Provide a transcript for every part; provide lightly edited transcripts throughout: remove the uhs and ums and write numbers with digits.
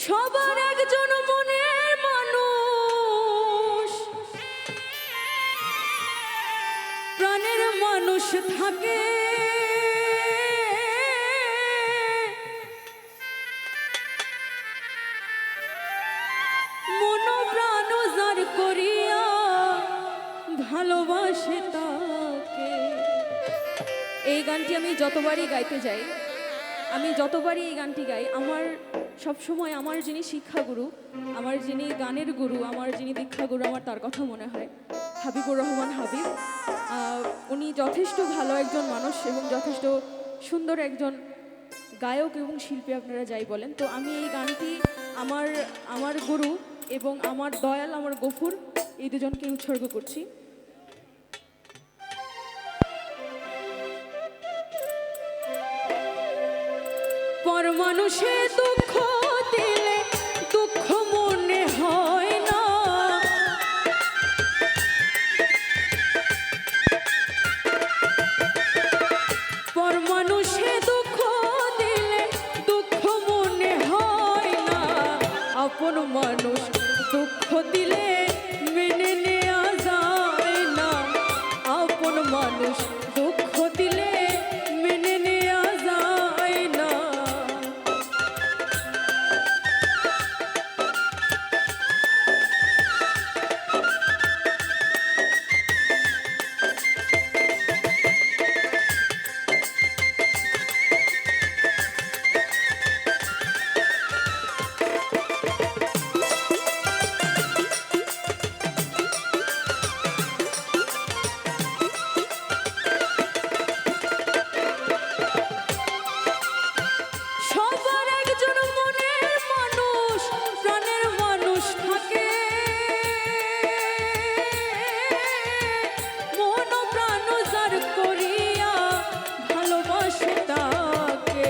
সবার একজন মনের মানুষ, প্রাণের মানুষ থাকে। মন প্রাণ যার করিয়া ভালোবাসে তাকে। এই গানটি আমি যতবারই গাইতে যাই, আমি যতবারই এই গানটি গাই, আমার সবসময় আমার যিনি শিক্ষাগুরু, আমার যিনি গানের গুরু, আমার যিনি দীক্ষাগুরু, আমার তার কথা মনে হয়, হাবিবুর রহমান হাবিব। উনি যথেষ্ট ভালো একজন মানুষ এবং যথেষ্ট সুন্দর একজন গায়ক এবং শিল্পী, আপনারা যাই বলেন। তো আমি এই গানটি আমার আমার গুরু এবং আমার দয়াল, আমার গফুর, এই দুজনকে উৎসর্গ করছি। পর মানুষে দুঃখ দিলে দুঃখ মনে হয় না, পর মানুষে দুঃখ দিলে দুঃখ মনে হয় না, আপন মানুষ দুঃখ দিলে মেনে নেওয়া যায় না, আপন মানুষ দুঃখ দিলে মেনে নেওয়া যায় না। সবার একজন মনের মানুষ, প্রাণের মানুষ থাকে। মন প্রাণ যার করিয়া ভালোবাসে তাকে।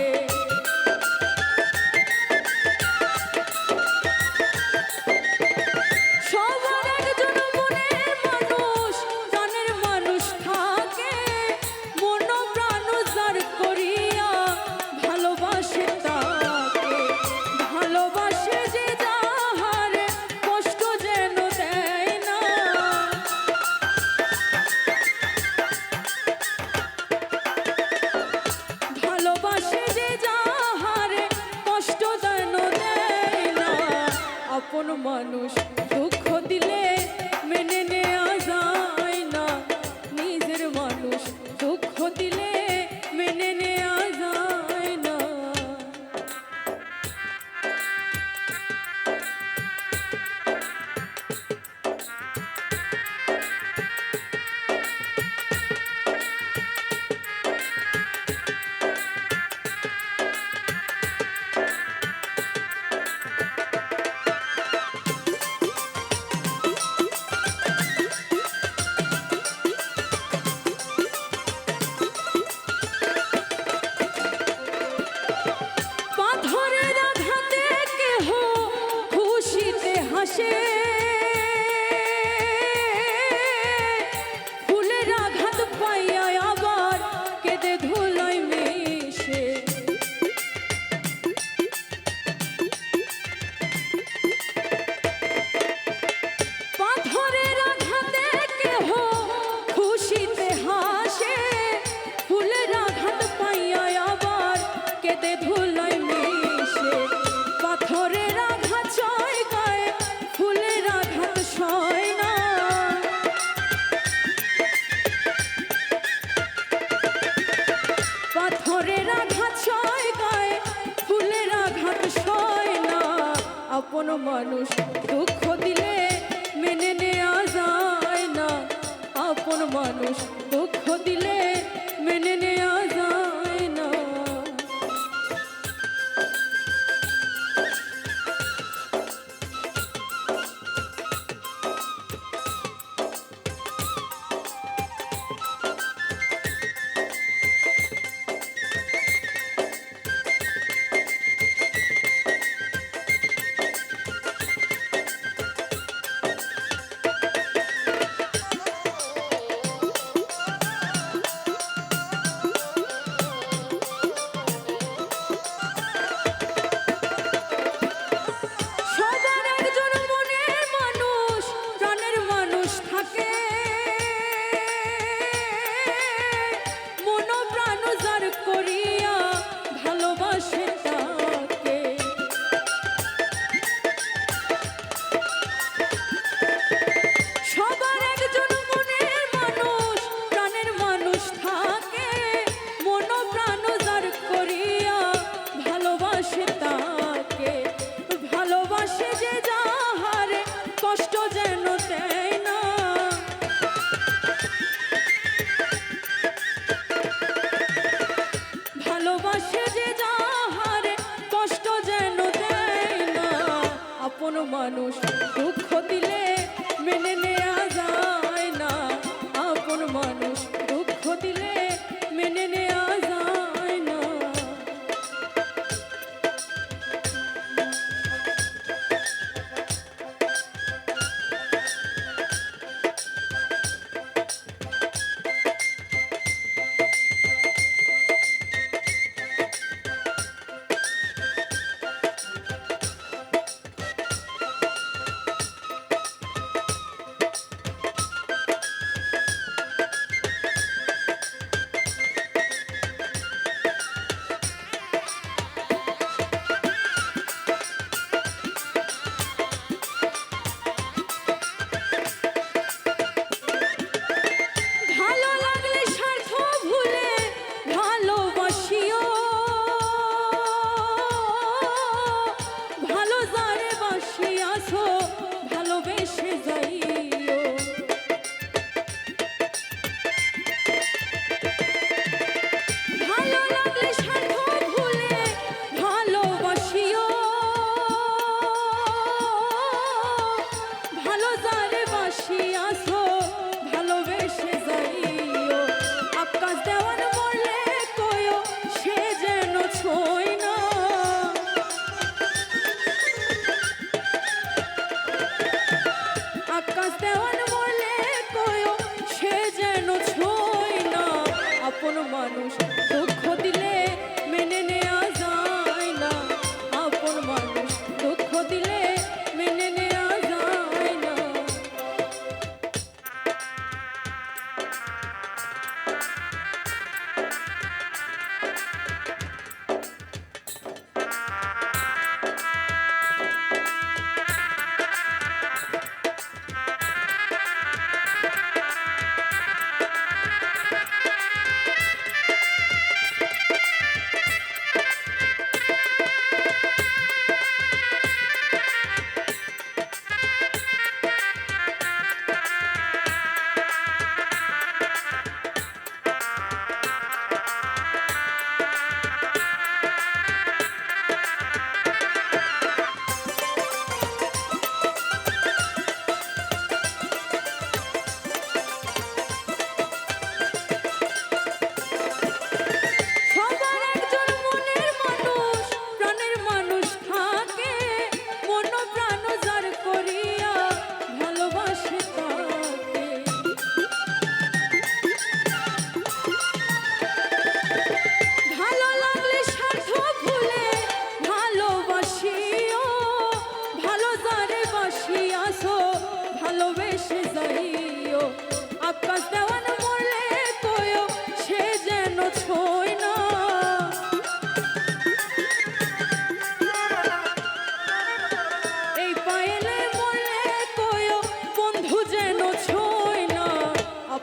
সবার একজন মনের মানুষ, প্রাণের মানুষ থাকে। মন প্রাণ যার করিয়া ভালোবাসে তাকে। ভালোবাসে যে যাহারে কষ্ট যেন দেয় না, ভালোবাসে যে যাহারে কষ্ট যেন দেয় না, আপন মানুষ দুঃখ দিলে মেনে নেওয়া যায় না, নিজের মানুষ দুঃখ দিলে মেনে নেওয়া যায় না। পাথরের আঘাতে কেহ খুশিতে হাসে, ফুলের আঘাত পাইয়া আবার কেঁদে ধুলায় মিশে। পাথরের আঘাতে কেহ খুশিতে হাসে, ফুলের আঘাত পাইয়া আবার কেঁদে ধুলায় মিশে। পাথরের আঘাত সয় গায়ে, ফুলের আঘাত সয় না, পাথরের আঘাত সয় গায়ে, ফুলের আঘাত সয় না, আপন মানুষ দুঃখ দিলে মেনে নেওয়া যায় না, আপন মানুষ দুঃখ দিলে মেনে নেওয়া যায় না।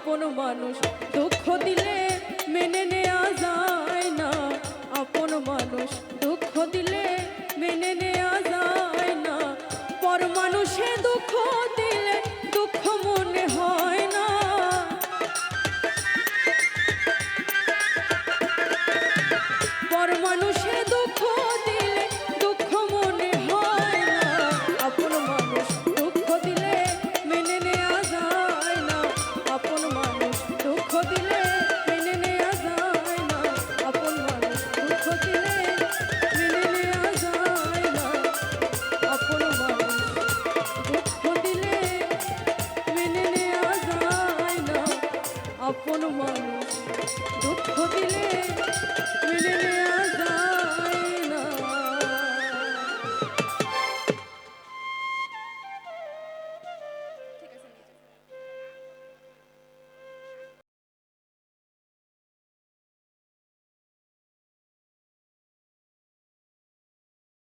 আপন মানুষ দুঃখ দিলে মেনে নেওয়া যায় না, আপন মানুষ দুঃখ দিলে মেনে নেওয়া যায় না, পর মানুষে দুঃখ দিলে দুঃখ মনে হয় না। পর মানুষে দুঃখ দিলে দুঃখ মনে হয় না, আপন মানুষ দুঃখ দিলে মেনে নেওয়া যায় না, আপন মানুষ দুঃখ দিলে মেনে নেওয়া যায় না, আপন মানুষ দুঃখ দিলে মেনে নেওয়া যায় না, আপন মানুষ দুঃখ দিলে মেনে নেওয়া যায় না, আপন মানুষ দুঃখ দিলে মেনে নেওয়া